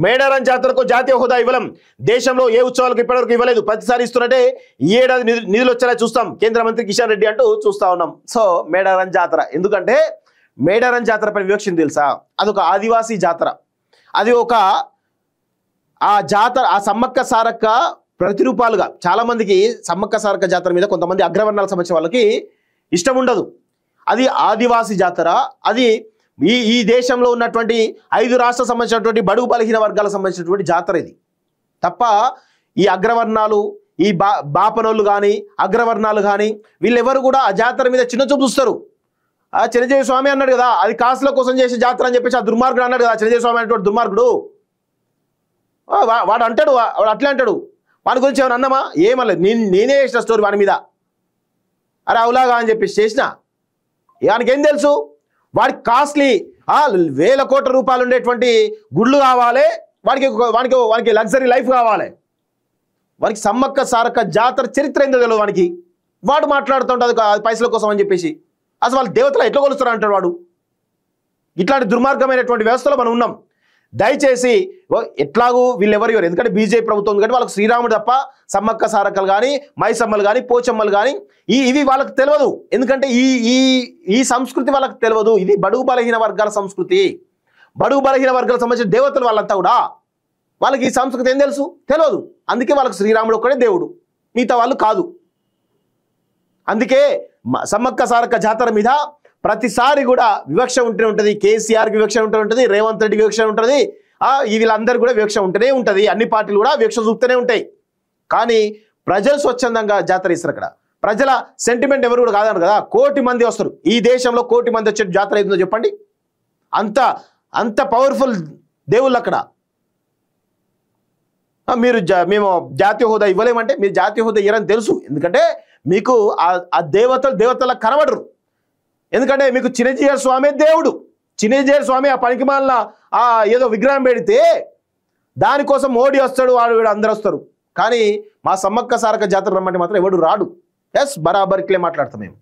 మేడారం జాతరకు జాతీయ హోదా ఇవ్వలేం. దేశంలో ఏ ఉత్సవాలకు ఇప్పటివరకు ఇవ్వలేదు. ప్రతిసారి ఇస్తున్నట్టే ఈ ఏడాది నిధులు వచ్చేలా చూస్తాం కేంద్ర మంత్రి కిషన్ రెడ్డి అంటూ చూస్తా ఉన్నాం. సో మేడారం జాతర ఎందుకంటే మేడారం జాతర పై వివక్షణ తెలుసా? అదొక ఆదివాసీ జాతర. అది ఒక ఆ జాతర ఆ సమ్మక్క సారక్క ప్రతిరూపాలుగా చాలా మందికి సమ్మక్క సారక్క జాతర మీద కొంతమంది అగ్రవర్ణాలకు సంబంధించిన వాళ్ళకి ఇష్టం ఉండదు. అది ఆదివాసీ జాతర. అది ఈ దేశంలో ఉన్నటువంటి 5 రాష్ట్రాలకు సంబంధించినటువంటి బడుగు బలహీన వర్గాలకు సంబంధించినటువంటి జాతర ఇది తప్ప ఈ అగ్రవర్ణాలు ఈ బాపనోళ్ళు కానీ అగ్రవర్ణాలు కానీ వీళ్ళెవరు కూడా ఆ జాతర మీద చిన్న చూపు చూస్తారు. ఆ చిరంజీవి స్వామి అన్నాడు కదా అది కాసుల కోసం చేసే జాతర అని చెప్పేసి ఆ దుర్మార్గుడు అన్నాడు కదా చిరంజీవి స్వామి అనేటువంటి దుర్మార్గుడు. వాడు అంటాడు వాడు అట్లా అంటాడు. వాడి గురించి ఏమైనా అన్నామా? ఏమలేదు. నేనే చేసిన స్టోరీ వాడి మీద. అరే అవులాగా అని చెప్పేసి చేసిన వానికి ఏం తెలుసు? వాడికి కాస్ట్లీ 1000 కోట్ల రూపాయలు ఉండేటువంటి గుళ్ళు కావాలి, వాడికి వాడికి వాడికి లగ్జరీ లైఫ్ కావాలి. వాడికి సమ్మక్క సారక్క జాతర చరిత్ర ఏందో తెలియదు వాడికి. వాడు మాట్లాడుతుంటాడు పైసల కోసం అని చెప్పేసి. అసలు వాళ్ళు దేవతలు ఎట్లా కొలుస్తారు అంటాడు వాడు. ఇట్లాంటి దుర్మార్గమైనటువంటి వ్యవస్థలో మనం ఉన్నాం. దయచేసి ఎట్లాగూ వీళ్ళెవరు ఎందుకంటే బీజేపీ ప్రభుత్వం ఎందుకంటే వాళ్ళకి శ్రీరాముడు తప్ప సమ్మక్క సారక్కలు కానీ మైసమ్మలు కానీ పోచమ్మలు కానీ ఇవి వాళ్ళకి తెలియదు. ఎందుకంటే ఈ సంస్కృతి వాళ్ళకి తెలియదు. ఇది బడుగు బలహీన వర్గాల సంస్కృతి. బడుగు బలహీన వర్గాలకు సంబంధించిన దేవతలు వాళ్ళంతా కూడా వాళ్ళకి ఈ సంస్కృతి ఏం తెలుసు? తెలియదు. అందుకే వాళ్ళకి శ్రీరాముడు ఒక్కడే దేవుడు, మిగతా వాళ్ళు కాదు. అందుకే సమ్మక్క సారక్క జాతర మీద ప్రతిసారి కూడా వివక్ష ఉంటూనే ఉంటుంది. కేసీఆర్కి వివక్ష ఉంటూనే ఉంటుంది, రేవంత్ రెడ్డికి వివక్ష ఉంటుంది, వీళ్ళందరూ కూడా వివక్ష ఉంటూనే ఉంటుంది. అన్ని పార్టీలు కూడా వివక్ష చూస్తూనే ఉంటాయి. కానీ ప్రజలు స్వచ్ఛందంగా జాతర ఇస్తారు. అక్కడ ప్రజల సెంటిమెంట్ ఎవరు కూడా కాదన్నారు కదా. 1 కోటి మంది వస్తారు. ఈ దేశంలో 1 కోటి మంది వచ్చే జాతర అవుతుందో చెప్పండి. అంత పవర్ఫుల్ దేవుళ్ళు అక్కడ. మేము జాతీయ హోదా ఇవ్వలేమంటే మీరు జాతీయ హోదా ఇవ్వరని తెలుసు. ఎందుకంటే మీకు ఆ దేవతలకు కనబడరు. ఎందుకంటే మీకు చిరంజీవి స్వామి దేవుడు. చిరంజీవి స్వామి ఆ పనికిమాలిన ఏదో విగ్రహం పెడితే దానికోసం మోడీ వస్తాడు, వాడు అందరు వస్తారు. కానీ మా సమ్మక్క సారక్క జాతర రమ్మంటే మాత్రం ఎవడు రాడు. ఎస్ బరాబర్ ఇట్లే మాట్లాడతాం మేము.